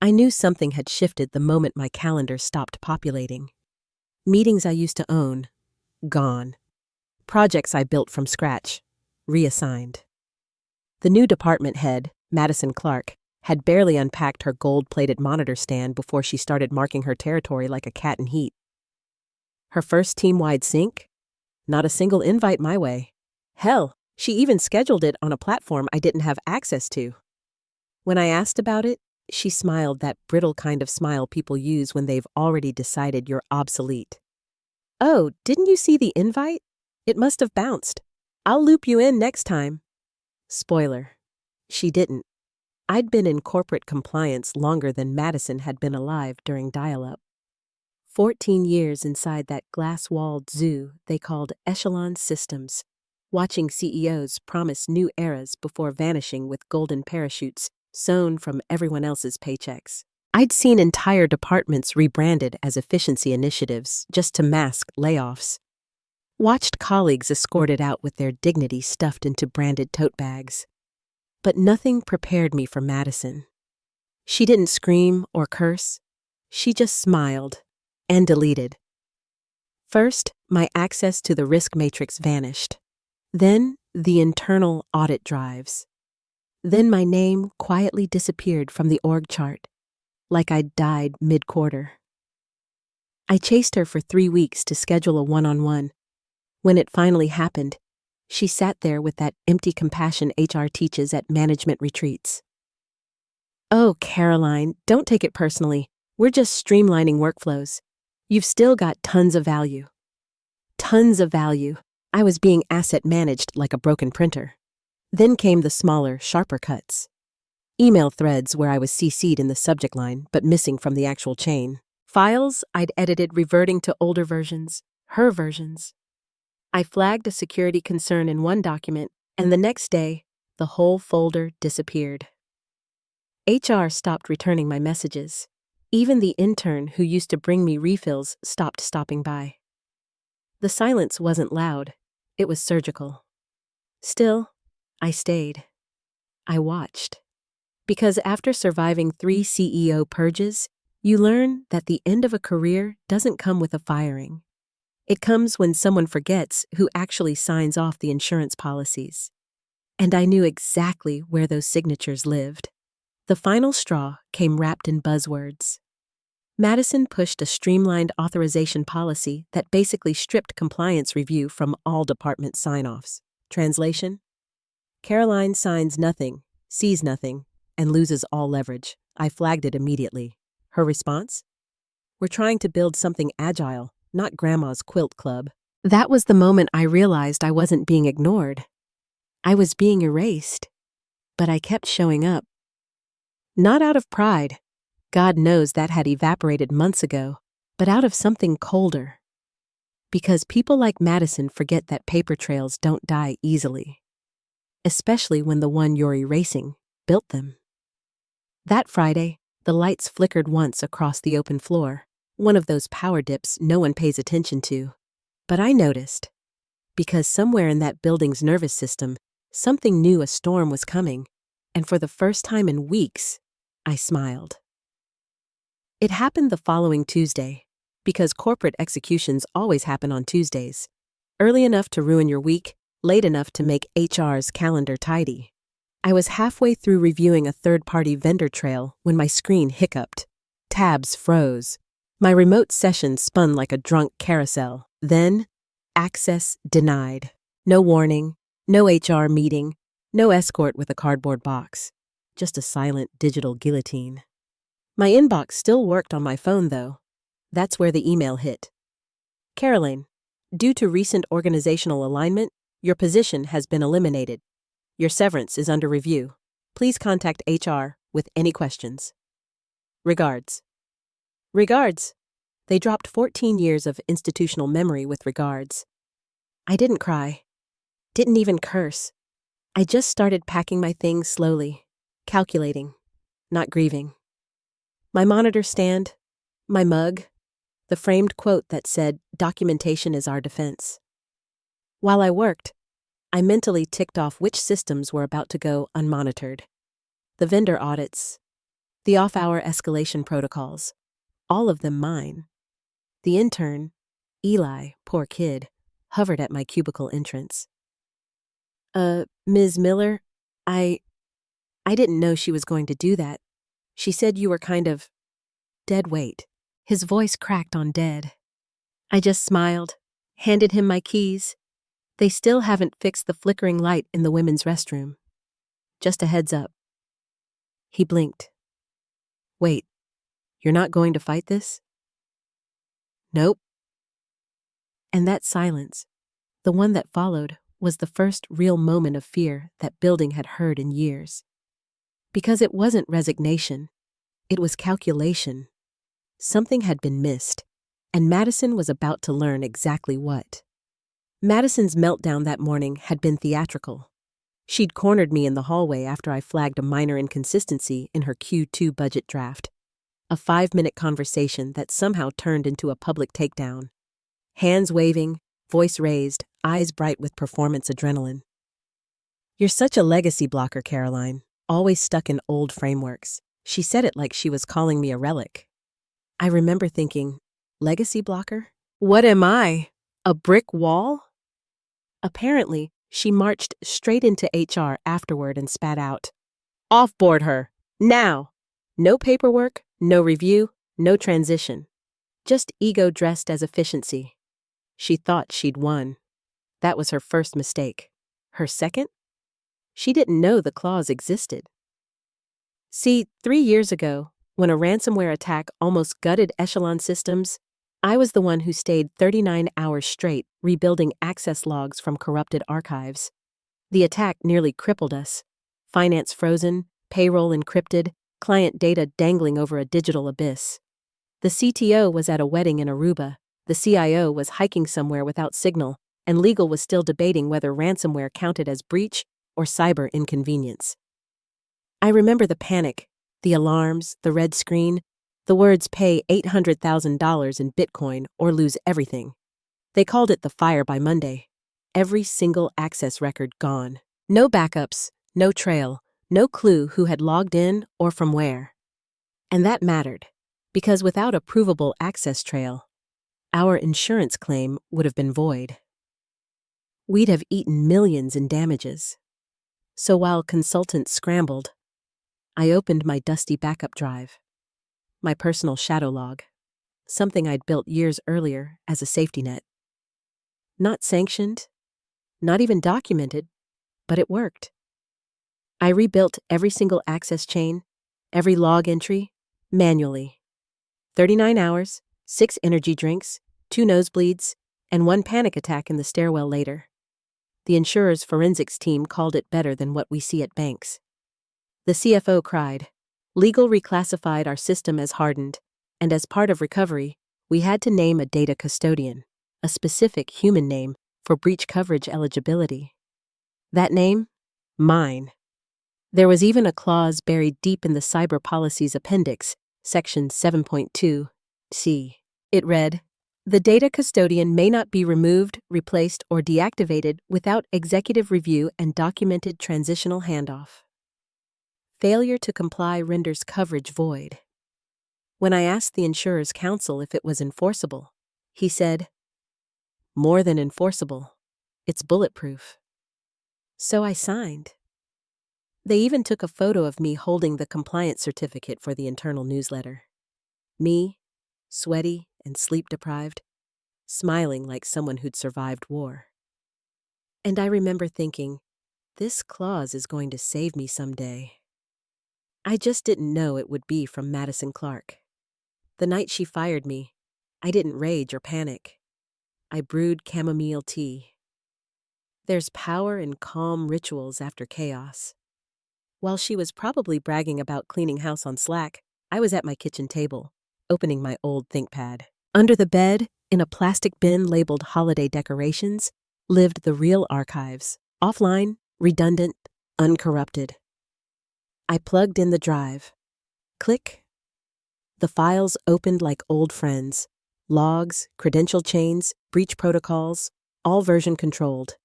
I knew something had shifted the moment my calendar stopped populating. Meetings I used to own, gone. Projects I built from scratch, reassigned. The new department head, Madison Clark, had barely unpacked her gold-plated monitor stand before she started marking her territory like a cat in heat. Her first team-wide sync? Not a single invite my way. Hell, she even scheduled it on a platform I didn't have access to. When I asked about it, she smiled that brittle kind of smile people use when they've already decided you're obsolete. "Oh, didn't you see the invite? It must have bounced. I'll loop you in next time." Spoiler, she didn't. I'd been in corporate compliance longer than Madison had been alive during dial-up. 14 years inside that glass-walled zoo they called Echelon Systems, watching CEOs promise new eras before vanishing with golden parachutes sewn from everyone else's paychecks. I'd seen entire departments rebranded as efficiency initiatives just to mask layoffs. Watched colleagues escorted out with their dignity stuffed into branded tote bags. But nothing prepared me for Madison. She didn't scream or curse. She just smiled and deleted. First, my access to the risk matrix vanished. Then, the internal audit drives. Then my name quietly disappeared from the org chart, like I'd died mid-quarter. I chased her for 3 weeks to schedule a one-on-one. When it finally happened, she sat there with that empty compassion HR teaches at management retreats. "Oh, Caroline, don't take it personally. We're just streamlining workflows. You've still got tons of value." Tons of value. I was being asset managed like a broken printer. Then came the smaller, sharper cuts. Email threads where I was CC'd in the subject line, but missing from the actual chain. Files I'd edited reverting to older versions, her versions. I flagged a security concern in one document, and the next day, the whole folder disappeared. HR stopped returning my messages. Even the intern who used to bring me refills stopped stopping by. The silence wasn't loud. It was surgical. Still, I stayed. I watched. Because after surviving 3 CEO purges, you learn that the end of a career doesn't come with a firing. It comes when someone forgets who actually signs off the insurance policies. And I knew exactly where those signatures lived. The final straw came wrapped in buzzwords. Madison pushed a streamlined authorization policy that basically stripped compliance review from all department sign-offs. Translation? Caroline signs nothing, sees nothing, and loses all leverage. I flagged it immediately. Her response? "We're trying to build something agile, not Grandma's quilt club." That was the moment I realized I wasn't being ignored. I was being erased. But I kept showing up. Not out of pride. God knows that had evaporated months ago, but out of something colder. Because people like Madison forget that paper trails don't die easily. Especially when the one you're erasing built them. That Friday, the lights flickered once across the open floor, one of those power dips no one pays attention to. But I noticed. Because somewhere in that building's nervous system, something knew a storm was coming, and for the first time in weeks, I smiled. It happened the following Tuesday, because corporate executions always happen on Tuesdays. Early enough to ruin your week, late enough to make HR's calendar tidy. I was halfway through reviewing a third-party vendor trail when my screen hiccuped. Tabs froze. My remote session spun like a drunk carousel. Then, access denied. No warning, no HR meeting, no escort with a cardboard box. Just a silent digital guillotine. My inbox still worked on my phone, though. That's where the email hit. "Caroline, due to recent organizational alignment, your position has been eliminated. Your severance is under review. Please contact HR with any questions. Regards." Regards. They dropped 14 years of institutional memory with regards. I didn't cry. Didn't even curse. I just started packing my things slowly, calculating, not grieving. My monitor stand, my mug, the framed quote that said, "Documentation is our defense." While I worked, I mentally ticked off which systems were about to go unmonitored. The vendor audits, The off-hour escalation protocols, all of them mine. The intern, Eli, poor kid, hovered at my cubicle entrance. Ms. Miller, I didn't know she was going to do that. She said you were kind of dead weight. His voice cracked on dead. I just smiled, handed him my keys. They still haven't fixed the flickering light in the women's restroom. Just a heads up. He blinked. Wait, you're not going to fight this? Nope. And that silence, the one that followed, was the first real moment of fear that building had heard in years. Because it wasn't resignation, it was calculation. Something had been missed, and Madison was about to learn exactly what. Madison's meltdown that morning had been theatrical. She'd cornered me in the hallway after I flagged a minor inconsistency in her Q2 budget draft. A 5-minute conversation that somehow turned into a public takedown. Hands waving, voice raised, eyes bright with performance adrenaline. You're such a legacy blocker, Caroline, always stuck in old frameworks. She said it like she was calling me a relic. I remember thinking, legacy blocker? What am I? A brick wall? Apparently, she marched straight into HR afterward and spat out. Offboard her, now! No paperwork, no review, no transition. Just ego dressed as efficiency. She thought she'd won. That was her first mistake. Her second? She didn't know the clause existed. See, 3 years ago, when a ransomware attack almost gutted Echelon systems, I was the one who stayed 39 hours straight rebuilding access logs from corrupted archives. The attack nearly crippled us. Finance frozen, payroll encrypted, client data dangling over a digital abyss. The CTO was at a wedding in Aruba, the CIO was hiking somewhere without signal, and legal was still debating whether ransomware counted as breach or cyber inconvenience. I remember the panic, the alarms, the red screen, the words pay $800,000 in Bitcoin or lose everything. They called it the fire by Monday. Every single access record gone. No backups, no trail, no clue who had logged in or from where. And that mattered, because without a provable access trail, our insurance claim would have been void. We'd have eaten millions in damages. So while consultants scrambled, I opened my dusty backup drive, my personal shadow log, something I'd built years earlier as a safety net. Not sanctioned, not even documented, but it worked. I rebuilt every single access chain, every log entry, manually. 39 hours, 6 energy drinks, 2 nosebleeds, and 1 panic attack in the stairwell later. The insurer's forensics team called it better than what we see at banks. The CFO cried. Legal reclassified our system as hardened, and as part of recovery, we had to name a data custodian, a specific human name for breach coverage eligibility. That name? Mine. There was even a clause buried deep in the Cyber Policies Appendix, Section 7.2c. It read, "The data custodian may not be removed, replaced, or deactivated without executive review and documented transitional handoff." Failure to comply renders coverage void. When I asked the insurer's counsel if it was enforceable, he said, "More than enforceable, it's bulletproof." So I signed. They even took a photo of me holding the compliance certificate for the internal newsletter. Me, sweaty and sleep-deprived, smiling like someone who'd survived war. And I remember thinking, this clause is going to save me someday. I just didn't know it would be from Madison Clark. The night she fired me, I didn't rage or panic. I brewed chamomile tea. There's power in calm rituals after chaos. While she was probably bragging about cleaning house on Slack, I was at my kitchen table, opening my old ThinkPad. Under the bed, in a plastic bin labeled holiday decorations, lived the real archives, offline, redundant, uncorrupted. I plugged in the drive. Click. The files opened like old friends. Logs, credential chains, breach protocols, all version controlled.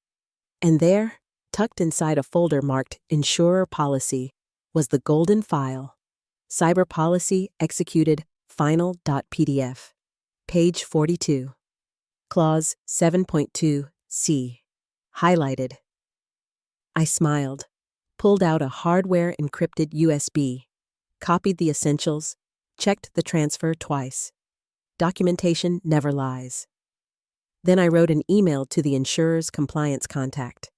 And there, tucked inside a folder marked Insurer Policy, was the golden file, Cyber policy executed final.pdf. Page 42. Clause 7.2c. Highlighted. I smiled, pulled out a hardware-encrypted USB, copied the essentials, checked the transfer twice. Documentation never lies. Then I wrote an email to the insurer's compliance contact.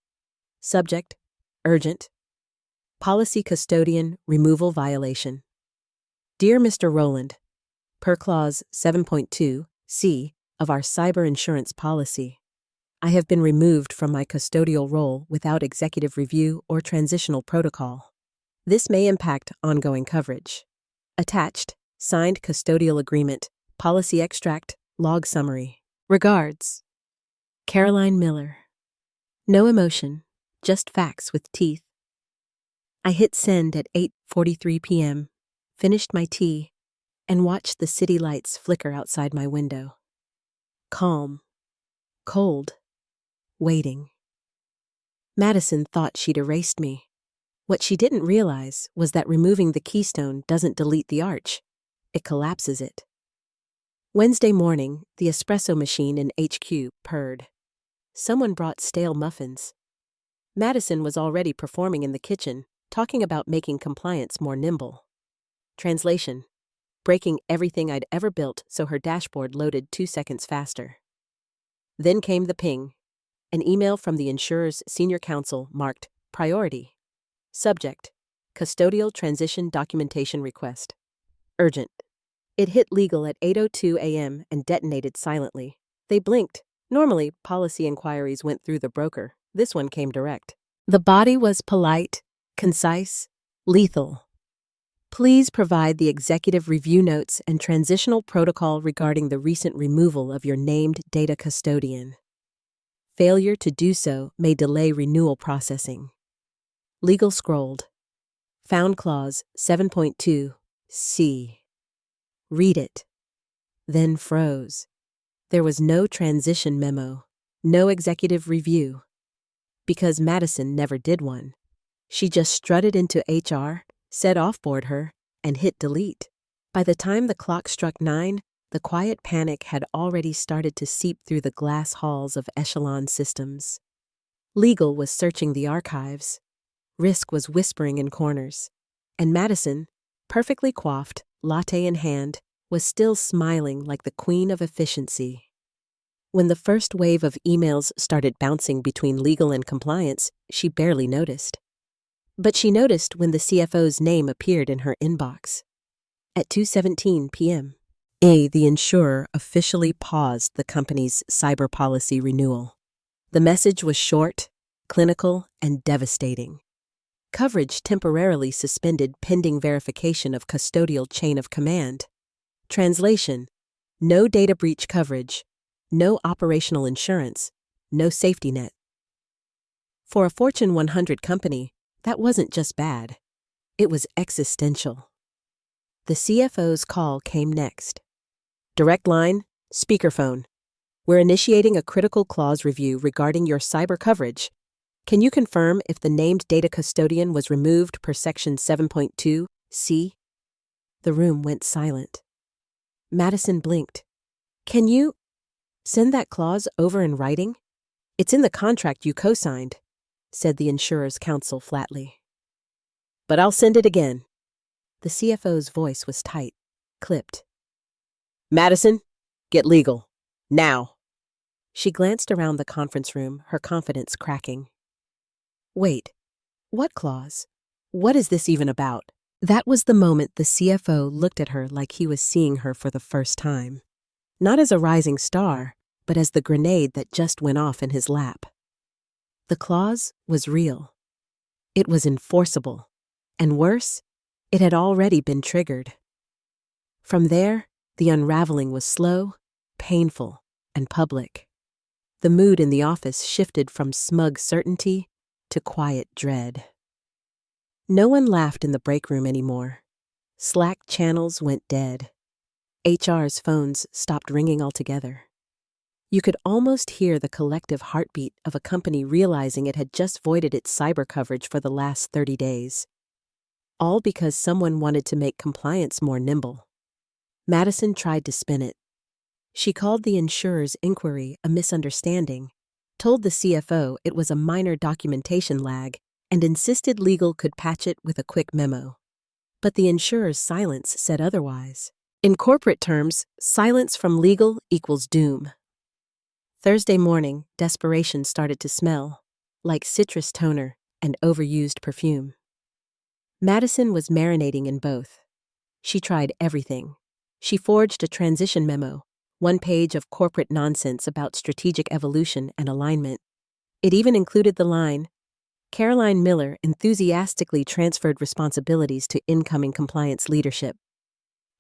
Subject: urgent. Policy custodian removal violation. Dear Mr. Rowland, per clause 7.2c of our cyber insurance policy, I have been removed from my custodial role without executive review or transitional protocol. This may impact ongoing coverage. Attached, signed custodial agreement, policy extract, log summary. Regards, Caroline Miller. No emotion, just facts with teeth. I hit send at 8:43 p.m., finished my tea, and watched the city lights flicker outside my window. Calm, cold, waiting. Madison thought she'd erased me. What she didn't realize was that removing the keystone doesn't delete the arch. It collapses it. Wednesday morning, the espresso machine in HQ purred. Someone brought stale muffins. Madison was already performing in the kitchen, talking about making compliance more nimble. Translation: breaking everything I'd ever built so her dashboard loaded 2 seconds faster. Then came the ping. An email from the insurer's senior counsel marked priority. Subject: custodial transition documentation request. Urgent. It hit legal at 8:02 a.m. and detonated silently. They blinked. Normally, policy inquiries went through the broker. This one came direct. The body was polite, concise, lethal. Please provide the executive review notes and transitional protocol regarding the recent removal of your named data custodian. Failure to do so may delay renewal processing. Legal scrolled. Found clause 7.2c. Read it. Then froze. There was no transition memo, no executive review. Because Madison never did one. She just strutted into HR, said offboard her, and hit delete. By the time the clock struck 9, the quiet panic had already started to seep through the glass halls of Echelon Systems. Legal was searching the archives. Risk was whispering in corners. And Madison, perfectly coiffed, latte in hand, was still smiling like the queen of efficiency. When the first wave of emails started bouncing between legal and compliance, she barely noticed. But she noticed when the CFO's name appeared in her inbox. At 2:17 p.m., the insurer officially paused the company's cyber policy renewal. The message was short, clinical, and devastating. Coverage temporarily suspended pending verification of custodial chain of command. Translation: no data breach coverage, no operational insurance, no safety net. For a Fortune 100 company, that wasn't just bad. It was existential. The CFO's call came next. Direct line, speakerphone. We're initiating a critical clause review regarding your cyber coverage. Can you confirm if the named data custodian was removed per section 7.2c? The room went silent. Madison blinked. Can you send that clause over in writing? It's in the contract you co-signed, said the insurer's counsel flatly. But I'll send it again. The CFO's voice was tight, clipped. Madison, get legal. Now. She glanced around the conference room, her confidence cracking. Wait, what clause? What is this even about? That was the moment the CFO looked at her like he was seeing her for the first time. Not as a rising star, but as the grenade that just went off in his lap. The clause was real. It was enforceable. And worse, it had already been triggered. From there, the unraveling was slow, painful, and public. The mood in the office shifted from smug certainty to quiet dread. No one laughed in the break room anymore. Slack channels went dead. HR's phones stopped ringing altogether. You could almost hear the collective heartbeat of a company realizing it had just voided its cyber coverage for the last 30 days. all because someone wanted to make compliance more nimble. Madison tried to spin it. She called the insurer's inquiry a misunderstanding, told the CFO it was a minor documentation lag, and insisted legal could patch it with a quick memo. But the insurer's silence said otherwise. In corporate terms, silence from legal equals doom. Thursday morning, desperation started to smell, like citrus toner and overused perfume. Madison was marinating in both. She tried everything. She forged a transition memo, 1 page of corporate nonsense about strategic evolution and alignment. It even included the line, Caroline Miller enthusiastically transferred responsibilities to incoming compliance leadership.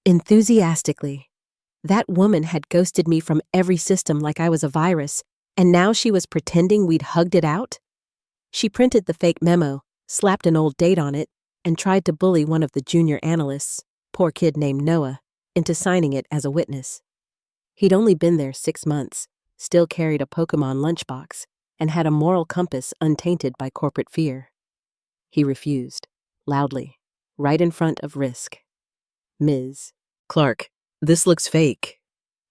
Enthusiastically. That woman had ghosted me from every system like I was a virus, and now she was pretending we'd hugged it out? She printed the fake memo, slapped an old date on it, and tried to bully one of the junior analysts, poor kid named Noah, into signing it as a witness. He'd only been there 6 months, still carried a Pokemon lunchbox, and had a moral compass untainted by corporate fear. He refused, loudly, right in front of Risk. Ms. Clark, this looks fake,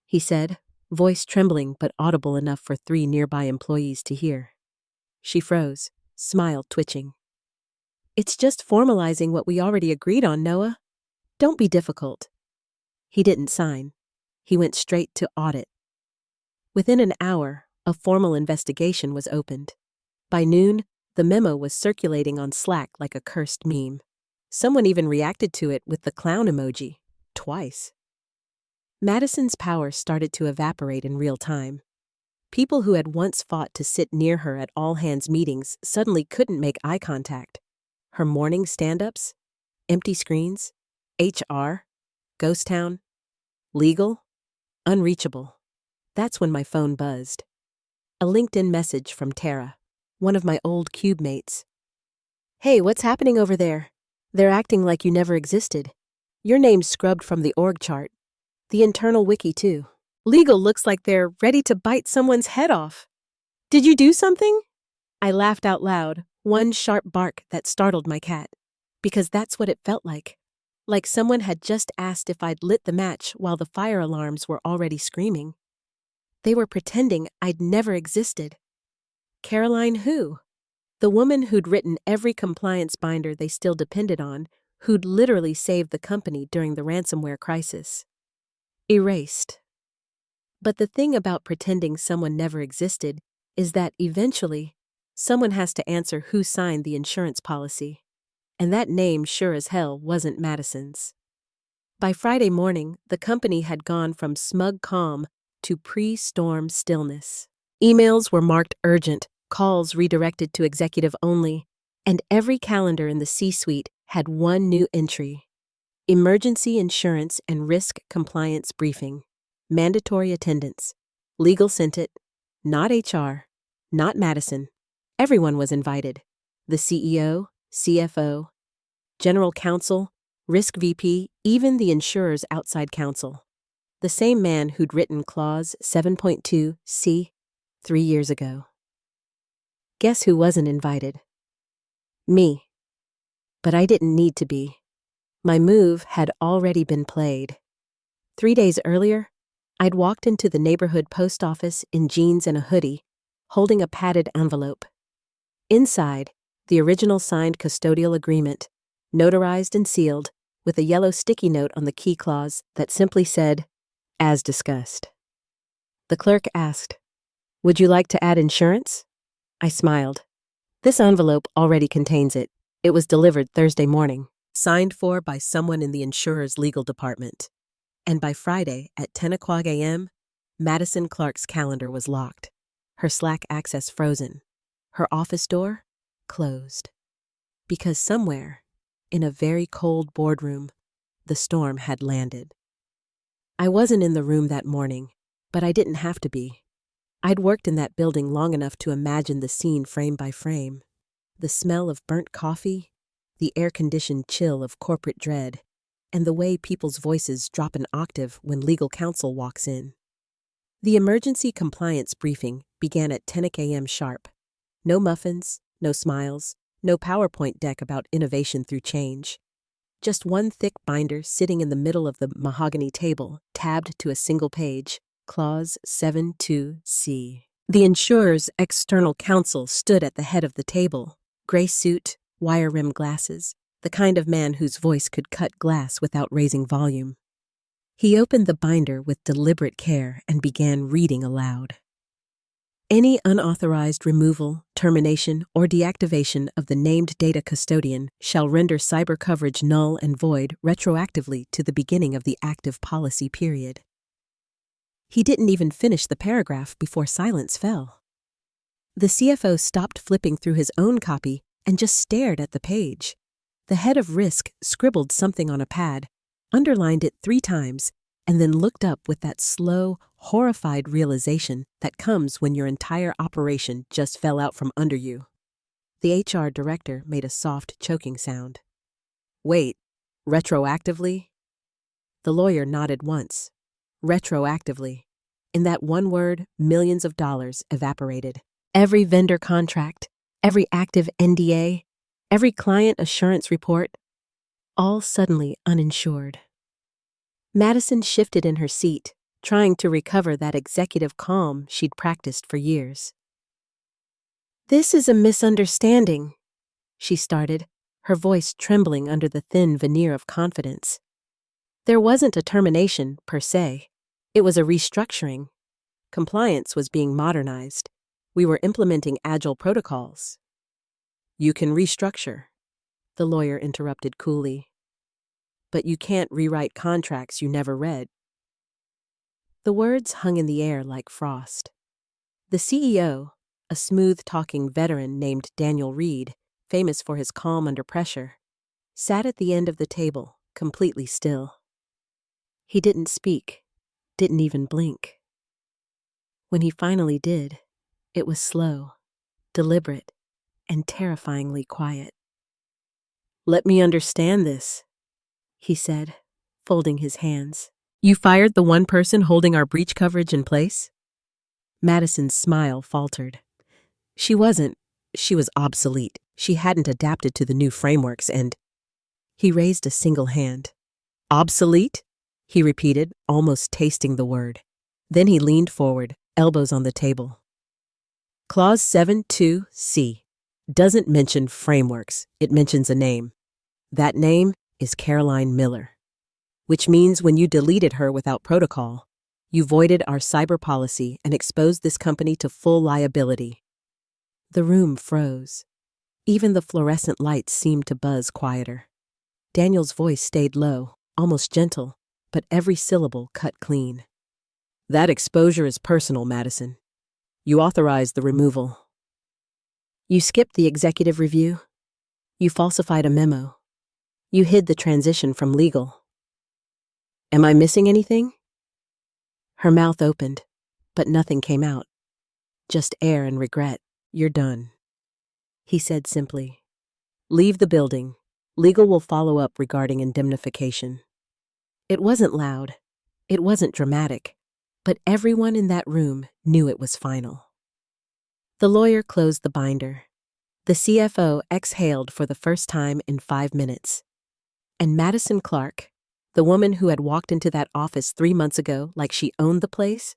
he said, voice trembling but audible enough for 3 nearby employees to hear. She froze, smile twitching. It's just formalizing what we already agreed on, Noah. Don't be difficult. He didn't sign. He went straight to audit. Within an hour, a formal investigation was opened. By noon, the memo was circulating on Slack like a cursed meme. Someone even reacted to it with the clown emoji, twice. Madison's power started to evaporate in real time. People who had once fought to sit near her at all-hands meetings suddenly couldn't make eye contact. Her morning stand-ups, empty screens, HR, ghost town, legal, unreachable. That's when my phone buzzed. A LinkedIn message from Tara, one of my old cube mates. Hey, what's happening over there? They're acting like you never existed. Your name's scrubbed from the org chart. The internal wiki, too. Legal looks like they're ready to bite someone's head off. Did you do something? I laughed out loud, one sharp bark that startled my cat. Because that's what it felt like. Like someone had just asked if I'd lit the match while the fire alarms were already screaming. They were pretending I'd never existed. Caroline who? The woman who'd written every compliance binder they still depended on, who'd literally saved the company during the ransomware crisis. Erased. But the thing about pretending someone never existed is that eventually, someone has to answer who signed the insurance policy. And that name sure as hell wasn't Madison's. By Friday morning, the company had gone from smug calm to pre-storm stillness. Emails were marked urgent, calls redirected to executive only, and every calendar in the C-suite had one new entry. Emergency insurance and risk compliance briefing. Mandatory attendance. Legal sent it. Not HR. Not Madison. Everyone was invited. The CEO, CFO, General Counsel, Risk VP, even the insurer's outside counsel. The same man who'd written Clause 7.2c 3 years ago. Guess who wasn't invited? Me. But I didn't need to be. My move had already been played. 3 days earlier, I'd walked into the neighborhood post office in jeans and a hoodie, holding a padded envelope. Inside, the original signed custodial agreement, notarized and sealed, with a yellow sticky note on the key clause that simply said, as discussed. The clerk asked, "Would you like to add insurance?" I smiled. This envelope already contains it. It was delivered Thursday morning, signed for by someone in the insurer's legal department. And by Friday at 10 o'clock a.m., Madison Clark's calendar was locked, her Slack access frozen, her office door closed. Because somewhere, in a very cold boardroom, the storm had landed. I wasn't in the room that morning, but I didn't have to be. I'd worked in that building long enough to imagine the scene frame by frame. The smell of burnt coffee, the air-conditioned chill of corporate dread, and the way people's voices drop an octave when legal counsel walks in. The emergency compliance briefing began at 10 a.m. sharp. No muffins, no smiles, no PowerPoint deck about innovation through change. Just one thick binder sitting in the middle of the mahogany table, tabbed to a single page, Clause 72C. The insurer's external counsel stood at the head of the table, gray suit, wire-rimmed glasses, the kind of man whose voice could cut glass without raising volume. He opened the binder with deliberate care and began reading aloud. Any unauthorized removal, termination, or deactivation of the named data custodian shall render cyber coverage null and void retroactively to the beginning of the active policy period. He didn't even finish the paragraph before silence fell. The CFO stopped flipping through his own copy and just stared at the page. The head of risk scribbled something on a pad, underlined it 3 times, and then looked up with that slow, horrified realization that comes when your entire operation just fell out from under you. The HR director made a soft, choking sound. Wait, retroactively? The lawyer nodded once. Retroactively. In that one word, millions of dollars evaporated. Every vendor contract, every active NDA, every client assurance report, all suddenly uninsured. Madison shifted in her seat, trying to recover that executive calm she'd practiced for years. "This is a misunderstanding," she started, her voice trembling under the thin veneer of confidence. There wasn't a termination, per se. It was a restructuring. Compliance was being modernized. We were implementing agile protocols. "You can restructure," the lawyer interrupted coolly. "But you can't rewrite contracts you never read." The words hung in the air like frost. The CEO, a smooth-talking veteran named Daniel Reed, famous for his calm under pressure, sat at the end of the table, completely still. He didn't speak, didn't even blink. When he finally did, it was slow, deliberate, and terrifyingly quiet. "Let me understand this," he said, folding his hands. "You fired the one person holding our breach coverage in place?" Madison's smile faltered. She wasn't. She was obsolete. She hadn't adapted to the new frameworks and... He raised a single hand. "Obsolete?" he repeated, almost tasting the word. Then he leaned forward, elbows on the table. Clause 72C doesn't mention frameworks. It mentions a name. That name is Caroline Miller, which means when you deleted her without protocol, you voided our cyber policy and exposed this company to full liability. The room froze. Even the fluorescent lights seemed to buzz quieter. Daniel's voice stayed low, almost gentle, but every syllable cut clean. "That exposure is personal, Madison. You authorized the removal. You skipped the executive review. You falsified a memo. You hid the transition from legal. Am I missing anything?" Her mouth opened, but nothing came out. Just air and regret. "You're done," he said simply. "Leave the building. Legal will follow up regarding indemnification." It wasn't loud. It wasn't dramatic. But everyone in that room knew it was final. The lawyer closed the binder. The CFO exhaled for the first time in 5 minutes. And Madison Clark, the woman who had walked into that office 3 months ago like she owned the place,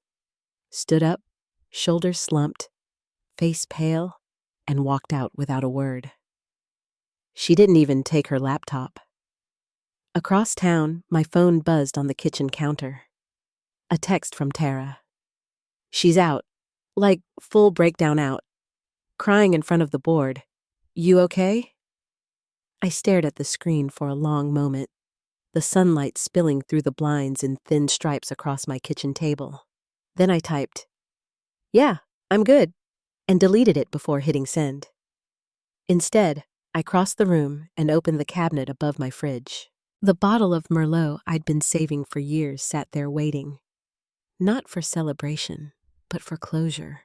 stood up, shoulders slumped, face pale, and walked out without a word. She didn't even take her laptop. Across town, my phone buzzed on the kitchen counter. A text from Tara. "She's out. Like, full breakdown out. Crying in front of the board. You okay?" I stared at the screen for a long moment, the sunlight spilling through the blinds in thin stripes across my kitchen table. Then I typed, "Yeah, I'm good," and deleted it before hitting send. Instead, I crossed the room and opened the cabinet above my fridge. The bottle of Merlot I'd been saving for years sat there waiting. Not for celebration, but for closure.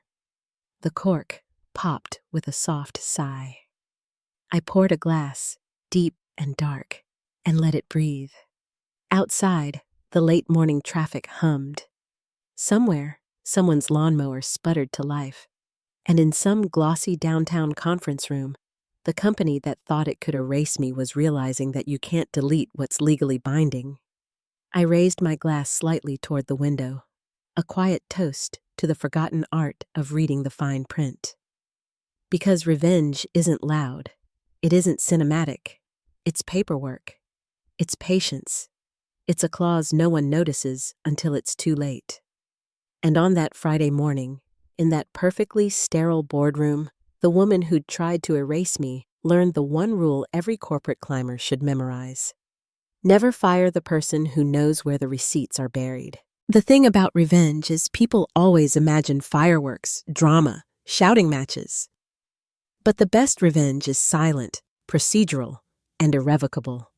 The cork popped with a soft sigh. I poured a glass, deep and dark, and let it breathe. Outside, the late morning traffic hummed. Somewhere, someone's lawnmower sputtered to life, and in some glossy downtown conference room, The company that thought it could erase me was realizing that you can't delete what's legally binding. I raised my glass slightly toward the window, a quiet toast to the forgotten art of reading the fine print. Because revenge isn't loud, it isn't cinematic, it's paperwork, it's patience, it's a clause no one notices until it's too late. And on that Friday morning, in that perfectly sterile boardroom, the woman who'd tried to erase me learned the one rule every corporate climber should memorize. Never fire the person who knows where the receipts are buried. The thing about revenge is people always imagine fireworks, drama, shouting matches. But the best revenge is silent, procedural, and irrevocable.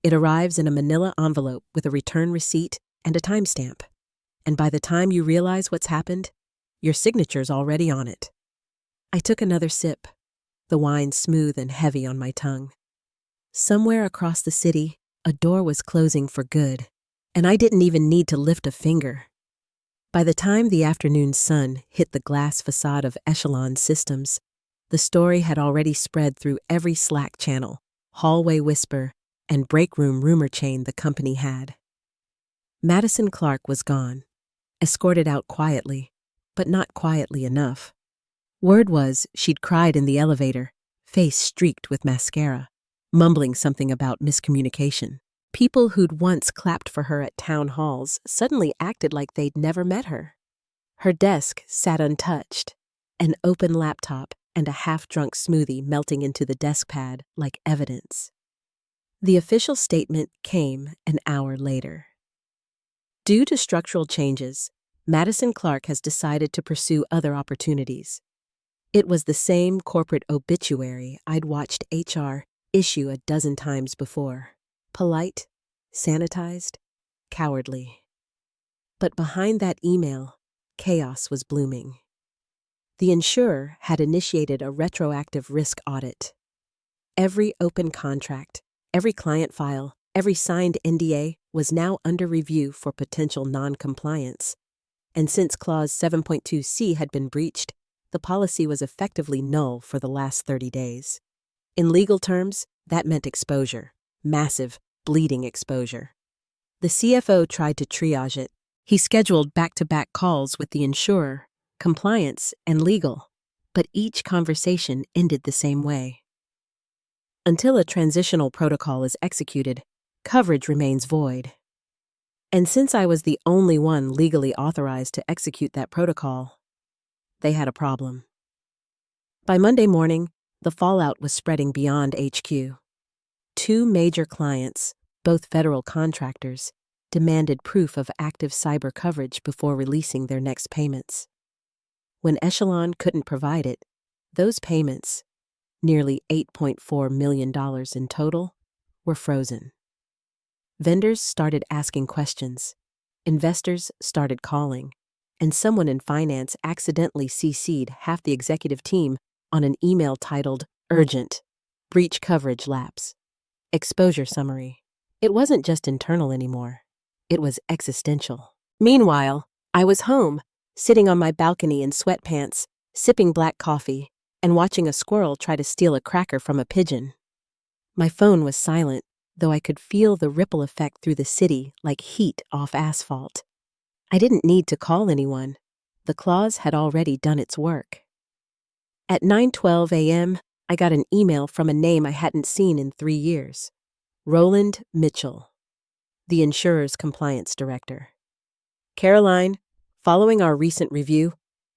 It arrives in a manila envelope with a return receipt and a timestamp. And by the time you realize what's happened, your signature's already on it. I took another sip, the wine smooth and heavy on my tongue. Somewhere across the city, a door was closing for good, and I didn't even need to lift a finger. By the time the afternoon sun hit the glass facade of Echelon Systems, the story had already spread through every Slack channel, hallway whisper, and breakroom rumor chain the company had. Madison Clark was gone, escorted out quietly, but not quietly enough. Word was she'd cried in the elevator, face streaked with mascara, mumbling something about miscommunication. People who'd once clapped for her at town halls suddenly acted like they'd never met her. Her desk sat untouched, an open laptop and a half-drunk smoothie melting into the desk pad like evidence. The official statement came an hour later. Due to structural changes, Madison Clark has decided to pursue other opportunities. It was the same corporate obituary I'd watched HR issue a dozen times before. Polite, sanitized, cowardly. But behind that email, chaos was blooming. The insurer had initiated a retroactive risk audit. Every open contract, every client file, every signed NDA was now under review for potential non-compliance. And since Clause 7.2c had been breached, the policy was effectively null for the last 30 days. In legal terms, that meant exposure, massive, bleeding exposure. The CFO tried to triage it. He scheduled back-to-back calls with the insurer, compliance, and legal, but each conversation ended the same way. Until a transitional protocol is executed, coverage remains void. And since I was the only one legally authorized to execute that protocol, they had a problem. By Monday morning, the fallout was spreading beyond HQ. Two major clients, both federal contractors, demanded proof of active cyber coverage before releasing their next payments. When Echelon couldn't provide it, those payments, nearly $8.4 million in total, were frozen. Vendors started asking questions, investors started calling, and someone in finance accidentally CC'd half the executive team on an email titled Urgent, Breach Coverage Lapse, Exposure Summary. It wasn't just internal anymore. It was existential. Meanwhile, I was home, sitting on my balcony in sweatpants, sipping black coffee, and watching a squirrel try to steal a cracker from a pigeon. My phone was silent, though I could feel the ripple effect through the city like heat off asphalt. I didn't need to call anyone. The clause had already done its work. At 9:12 a.m., I got an email from a name I hadn't seen in 3 years. Roland Mitchell, the insurer's compliance director. Caroline, following our recent review,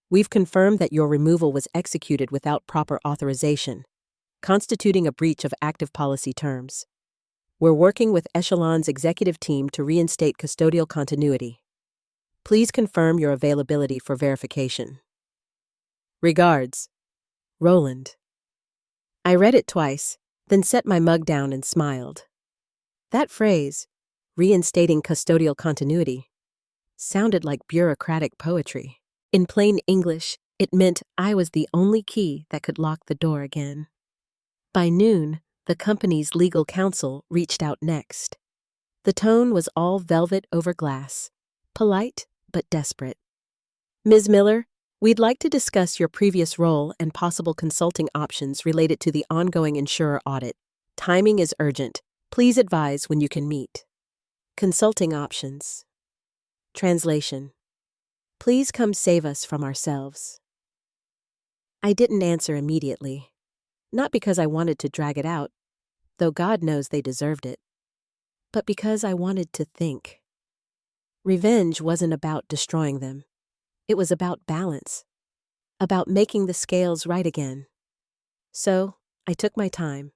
we've confirmed that your removal was executed without proper authorization, constituting a breach of active policy terms. We're working with Echelon's executive team to reinstate custodial continuity. Please confirm your availability for verification. Regards, Roland. I read it twice, then set my mug down and smiled. That phrase, reinstating custodial continuity, sounded like bureaucratic poetry. In plain English, it meant I was the only key that could lock the door again. By noon, the company's legal counsel reached out next. The tone was all velvet over glass, polite but desperate. Ms. Miller, We'd like to discuss your previous role and possible consulting options related to the ongoing insurer audit. Timing is urgent. Please advise when you can meet. Consulting options. Translation. Please come save us from ourselves. I didn't answer immediately. Not because I wanted to drag it out, though God knows they deserved it, but because I wanted to think. Revenge wasn't about destroying them. It was about balance, about making the scales right again. So, I took my time,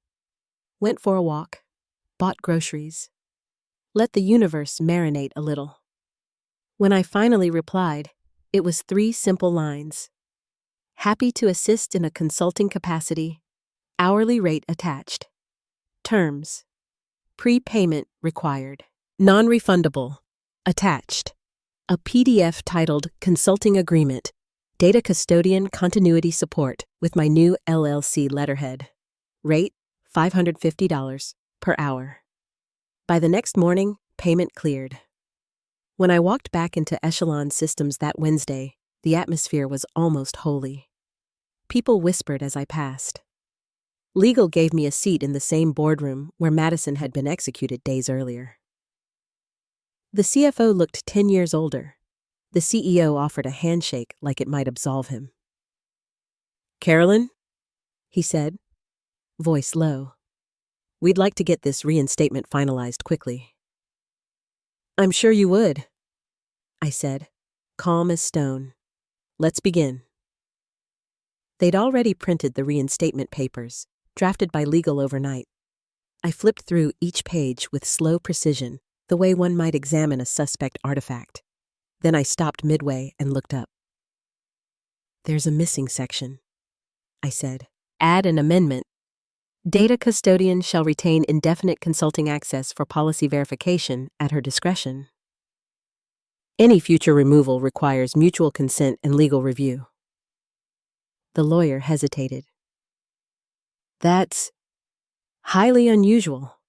went for a walk, bought groceries, let the universe marinate a little. When I finally replied, it was 3 simple lines. Happy to assist in a consulting capacity, hourly rate attached. Terms. Prepayment required. Non-refundable. Attached. A PDF titled Consulting Agreement, Data Custodian Continuity Support with my new LLC letterhead. Rate, $550 per hour. By the next morning, payment cleared. When I walked back into Echelon Systems that Wednesday, the atmosphere was almost holy. People whispered as I passed. Legal gave me a seat in the same boardroom where Madison had been executed days earlier. The CFO looked 10 years older. The CEO offered a handshake like it might absolve him. "Carolyn," he said, voice low. "We'd like to get this reinstatement finalized quickly." "I'm sure you would," I said, calm as stone. "Let's begin." They'd already printed the reinstatement papers, drafted by legal overnight. I flipped through each page with slow precision, the way one might examine a suspect artifact. Then I stopped midway and looked up. "There's a missing section," I said. "Add an amendment. Data Custodian shall retain indefinite consulting access for policy verification at her discretion. Any future removal requires mutual consent and legal review." The lawyer hesitated. "That's highly unusual."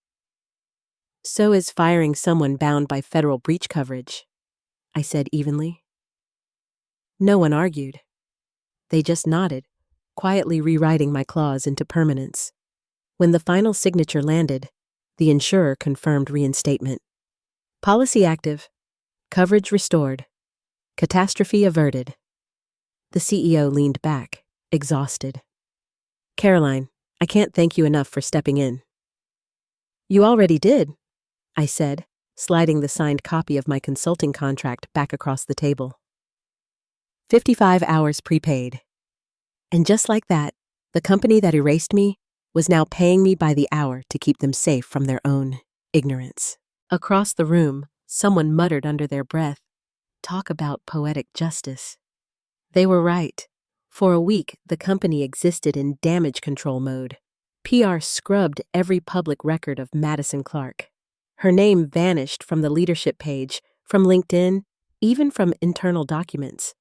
"So is firing someone bound by federal breach coverage," I said evenly. No one argued. They just nodded, quietly rewriting my clause into permanence. When the final signature landed, the insurer confirmed reinstatement. Policy active. Coverage restored. Catastrophe averted. The CEO leaned back, exhausted. "Caroline, I can't thank you enough for stepping in." "You already did," I said, sliding the signed copy of my consulting contract back across the table. 55 hours prepaid. And just like that, the company that erased me was now paying me by the hour to keep them safe from their own ignorance. Across the room, someone muttered under their breath, "Talk about poetic justice." They were right. For a week, the company existed in damage control mode. PR scrubbed every public record of Madison Clark. Her name vanished from the leadership page, from LinkedIn, even from internal documents.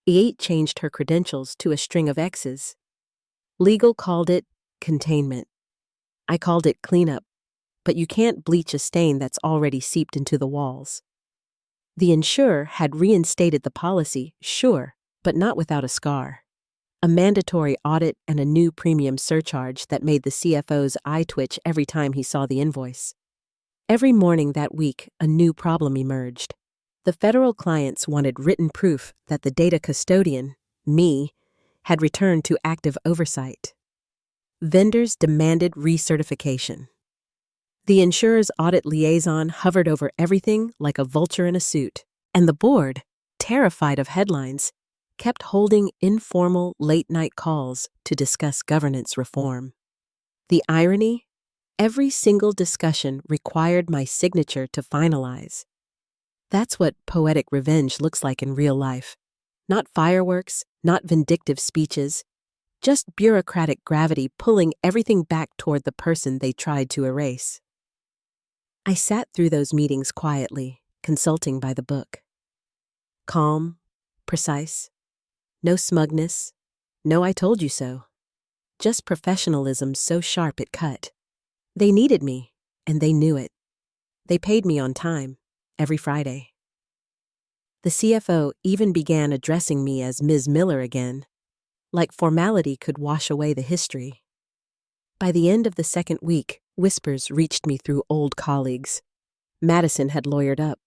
E8 changed her credentials to a string of X's. Legal called it containment. I called it cleanup, but you can't bleach a stain that's already seeped into the walls. The insurer had reinstated the policy, sure, but not without a scar. A mandatory audit and a new premium surcharge that made the CFO's eye twitch every time he saw the invoice. Every morning that week, a new problem emerged. The federal clients wanted written proof that the data custodian, me, had returned to active oversight. Vendors demanded recertification. The insurer's audit liaison hovered over everything like a vulture in a suit, and the board, terrified of headlines, kept holding informal late-night calls to discuss governance reform. The irony? Every single discussion required my signature to finalize. That's what poetic revenge looks like in real life. Not fireworks, not vindictive speeches, just bureaucratic gravity pulling everything back toward the person they tried to erase. I sat through those meetings quietly, consulting by the book. Calm, precise, no smugness, no "I told you so." Just professionalism so sharp it cut. They needed me, and they knew it. They paid me on time, every Friday. The CFO even began addressing me as Ms. Miller again, like formality could wash away the history. By the end of the second week, whispers reached me through old colleagues. Madison had lawyered up.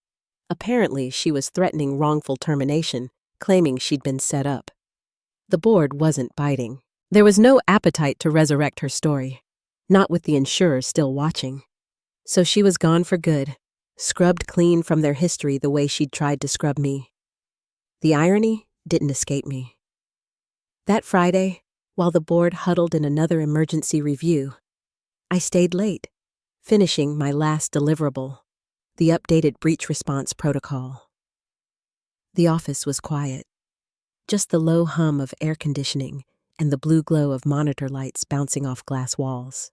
Apparently, she was threatening wrongful termination, claiming she'd been set up. The board wasn't biting. There was no appetite to resurrect her story, not with the insurer still watching. So she was gone for good, scrubbed clean from their history the way she'd tried to scrub me. The irony didn't escape me. That Friday, while the board huddled in another emergency review, I stayed late, finishing my last deliverable, the updated breach response protocol. The office was quiet, just the low hum of air conditioning and the blue glow of monitor lights bouncing off glass walls.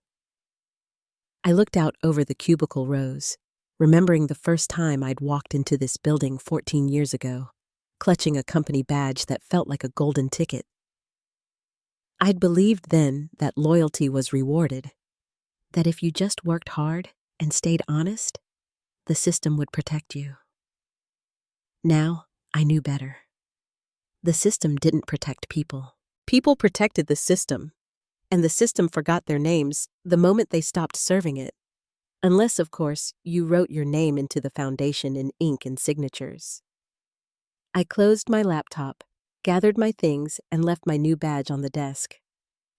I looked out over the cubicle rows, remembering the first time I'd walked into this building 14 years ago, clutching a company badge that felt like a golden ticket. I'd believed then that loyalty was rewarded, that if you just worked hard and stayed honest, the system would protect you. Now, I knew better. The system didn't protect people. People protected the system, and the system forgot their names the moment they stopped serving it. Unless, of course, you wrote your name into the foundation in ink and signatures. I closed my laptop, gathered my things, and left my new badge on the desk.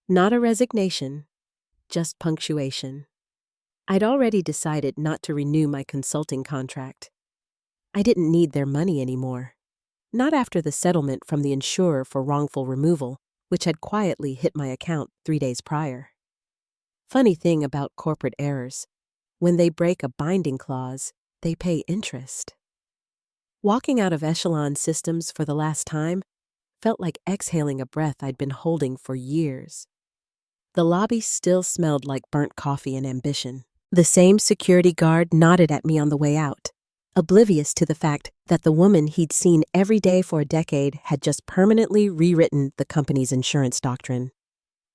Not a resignation, just punctuation. I'd already decided not to renew my consulting contract. I didn't need their money anymore. Not after the settlement from the insurer for wrongful removal, which had quietly hit my account 3 days prior. Funny thing about corporate errors, when they break a binding clause, they pay interest. Walking out of Echelon Systems for the last time felt like exhaling a breath I'd been holding for years. The lobby still smelled like burnt coffee and ambition. The same security guard nodded at me on the way out, oblivious to the fact that the woman he'd seen every day for a decade had just permanently rewritten the company's insurance doctrine.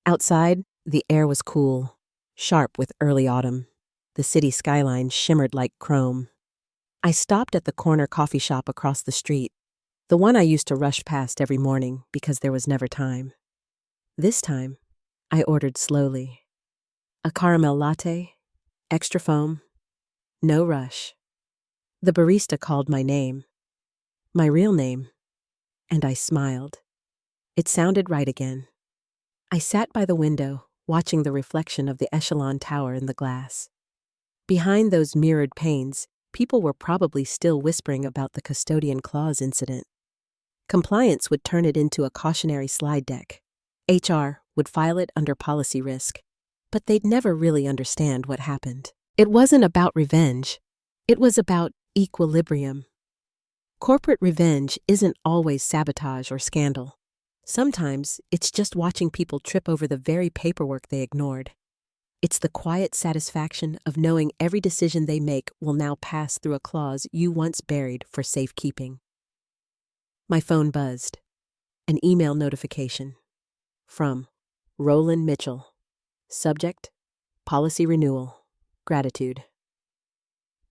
Outside, the air was cool, sharp with early autumn. The city skyline shimmered like chrome. I stopped at the corner coffee shop across the street, the one I used to rush past every morning because there was never time. This time, I ordered slowly. A caramel latte, extra foam, no rush. The barista called my name, my real name, and I smiled. It sounded right again. I sat by the window, watching the reflection of the Echelon Tower in the glass. Behind those mirrored panes, people were probably still whispering about the custodian clause incident. Compliance would turn it into a cautionary slide deck. HR would file it under policy risk, but they'd never really understand what happened. It wasn't about revenge. It was about equilibrium. Corporate revenge isn't always sabotage or scandal. Sometimes it's just watching people trip over the very paperwork they ignored. It's the quiet satisfaction of knowing every decision they make will now pass through a clause you once buried for safekeeping. My phone buzzed. An email notification. From Roland Mitchell. Subject, policy renewal. Gratitude.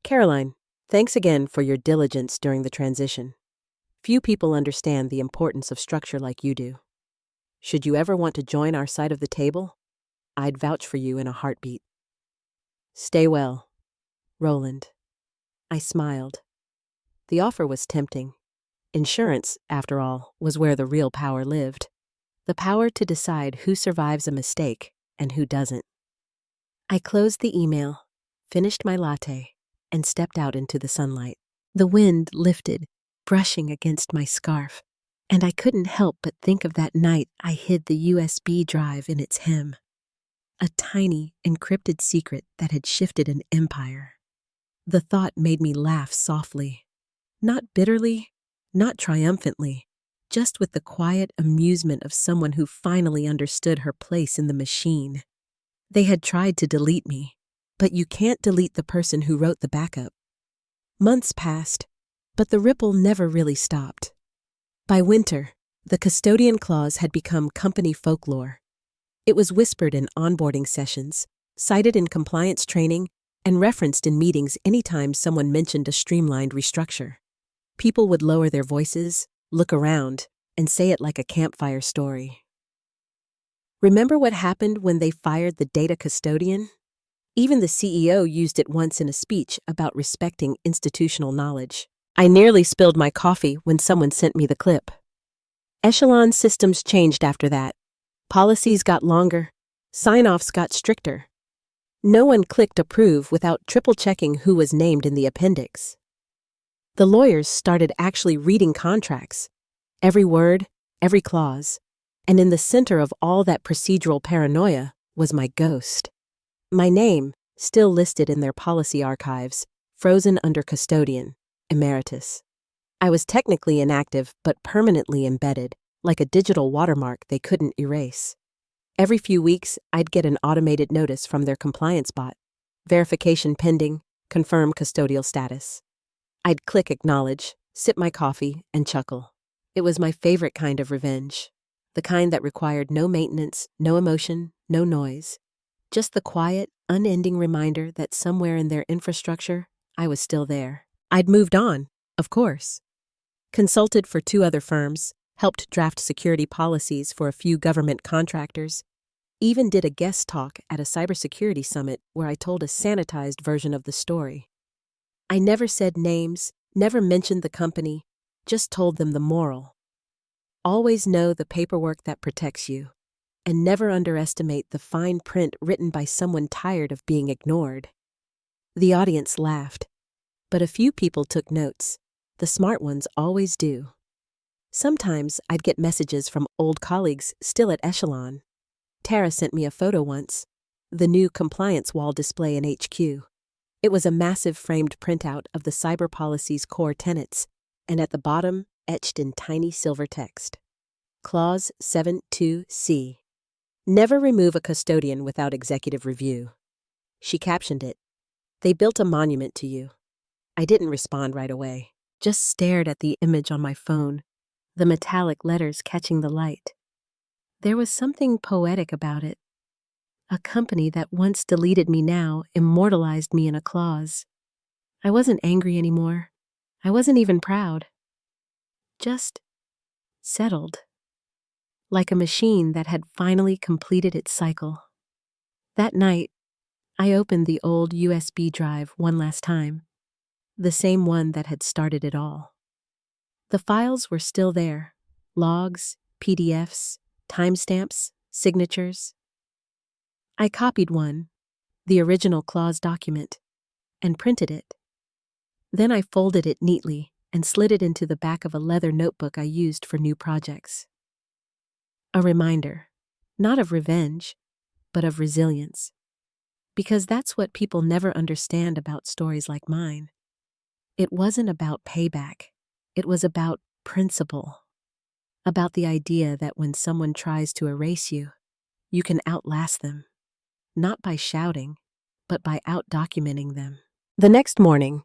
Caroline, thanks again for your diligence during the transition. Few people understand the importance of structure like you do. Should you ever want to join our side of the table, I'd vouch for you in a heartbeat. Stay well, Roland. I smiled. The offer was tempting. Insurance, after all, was where the real power lived. The power to decide who survives a mistake and who doesn't. I closed the email, finished my latte, and stepped out into the sunlight. The wind lifted, brushing against my scarf, and I couldn't help but think of that night I hid the USB drive in its hem. A tiny, encrypted secret that had shifted an empire. The thought made me laugh softly. Not bitterly, not triumphantly, just with the quiet amusement of someone who finally understood her place in the machine. They had tried to delete me, but you can't delete the person who wrote the backup. Months passed, but the ripple never really stopped. By winter, the custodian clause had become company folklore. It was whispered in onboarding sessions, cited in compliance training, and referenced in meetings anytime someone mentioned a streamlined restructure. People would lower their voices, look around, and say it like a campfire story. Remember what happened when they fired the Data Custodian? Even the CEO used it once in a speech about respecting institutional knowledge. I nearly spilled my coffee when someone sent me the clip. Echelon systems changed after that. Policies got longer. Sign-offs got stricter. No one clicked approve without triple-checking who was named in the appendix. The lawyers started actually reading contracts, every word, every clause, and in the center of all that procedural paranoia was my ghost. My name, still listed in their policy archives, frozen under custodian, emeritus. I was technically inactive but permanently embedded, like a digital watermark they couldn't erase. Every few weeks, I'd get an automated notice from their compliance bot. Verification pending, confirm custodial status. I'd click acknowledge, sip my coffee, and chuckle. It was my favorite kind of revenge. The kind that required no maintenance, no emotion, no noise. Just the quiet, unending reminder that somewhere in their infrastructure, I was still there. I'd moved on, of course. Consulted for 2 other firms, helped draft security policies for a few government contractors, even did a guest talk at a cybersecurity summit where I told a sanitized version of the story. I never said names, never mentioned the company, just told them the moral. Always know the paperwork that protects you, and never underestimate the fine print written by someone tired of being ignored. The audience laughed, but a few people took notes. The smart ones always do. Sometimes I'd get messages from old colleagues still at Echelon. Tara sent me a photo once, the new compliance wall display in HQ. It was a massive framed printout of the cyber policy's core tenets, and at the bottom, etched in tiny silver text. Clause 7.2c. Never remove a custodian without executive review. She captioned it, "They built a monument to you." I didn't respond right away, just stared at the image on my phone, the metallic letters catching the light. There was something poetic about it. A company that once deleted me now immortalized me in a clause. I wasn't angry anymore. I wasn't even proud. Just settled. Like a machine that had finally completed its cycle. That night, I opened the old USB drive one last time, the same one that had started it all. The files were still there, logs, PDFs, timestamps, signatures. I copied one, the original clause document, and printed it. Then I folded it neatly and slid it into the back of a leather notebook I used for new projects. A reminder, not of revenge, but of resilience. Because that's what people never understand about stories like mine. It wasn't about payback. It was about principle. About the idea that when someone tries to erase you, you can outlast them. Not by shouting, but by out-documenting them. The next morning,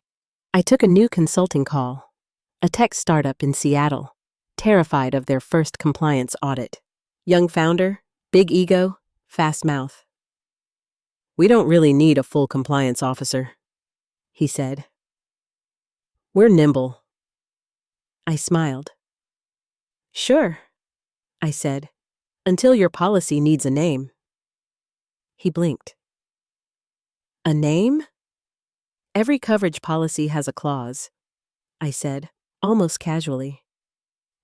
I took a new consulting call. A tech startup in Seattle, terrified of their first compliance audit. Young founder, big ego, fast mouth. "We don't really need a full compliance officer," he said. "We're nimble." I smiled. "Sure," I said, "until your policy needs a name." He blinked. "A name?" "Every coverage policy has a clause," I said, almost casually.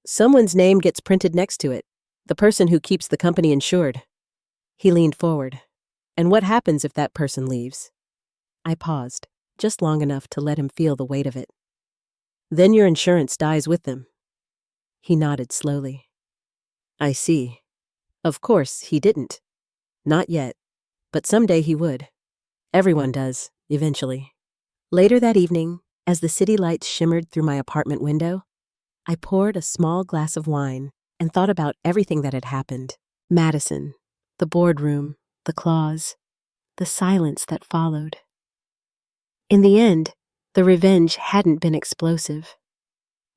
"Someone's name gets printed next to it, the person who keeps the company insured." He leaned forward. "And what happens if that person leaves?" I paused, just long enough to let him feel the weight of it. "Then your insurance dies with them." He nodded slowly. "I see. Of course, he didn't. Not yet. But someday he would. Everyone does, eventually." Later that evening, as the city lights shimmered through my apartment window, I poured a small glass of wine and thought about everything that had happened. Madison, the boardroom, the clause, the silence that followed. In the end, the revenge hadn't been explosive.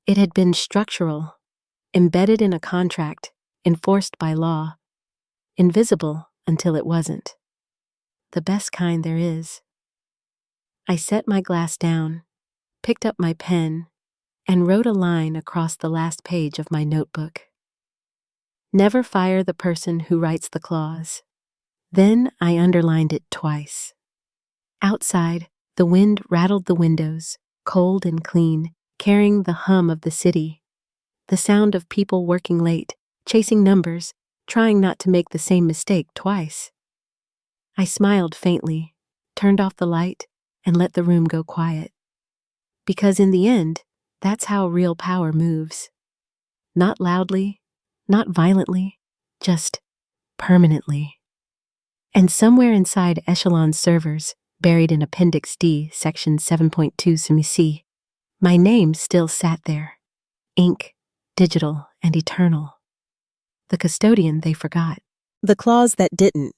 It had been structural, embedded in a contract, enforced by law, invisible until it wasn't. The best kind there is. I set my glass down, picked up my pen, and wrote a line across the last page of my notebook. Never fire the person who writes the clause. Then I underlined it twice. Outside, the wind rattled the windows, cold and clean, carrying the hum of the city. The sound of people working late, chasing numbers, trying not to make the same mistake twice. I smiled faintly, turned off the light, and let the room go quiet. Because in the end, that's how real power moves. Not loudly, not violently, just permanently. And somewhere inside Echelon's servers, buried in Appendix D, Section 7.2 C, my name still sat there. Ink, digital, and eternal. The custodian they forgot. The clause that didn't,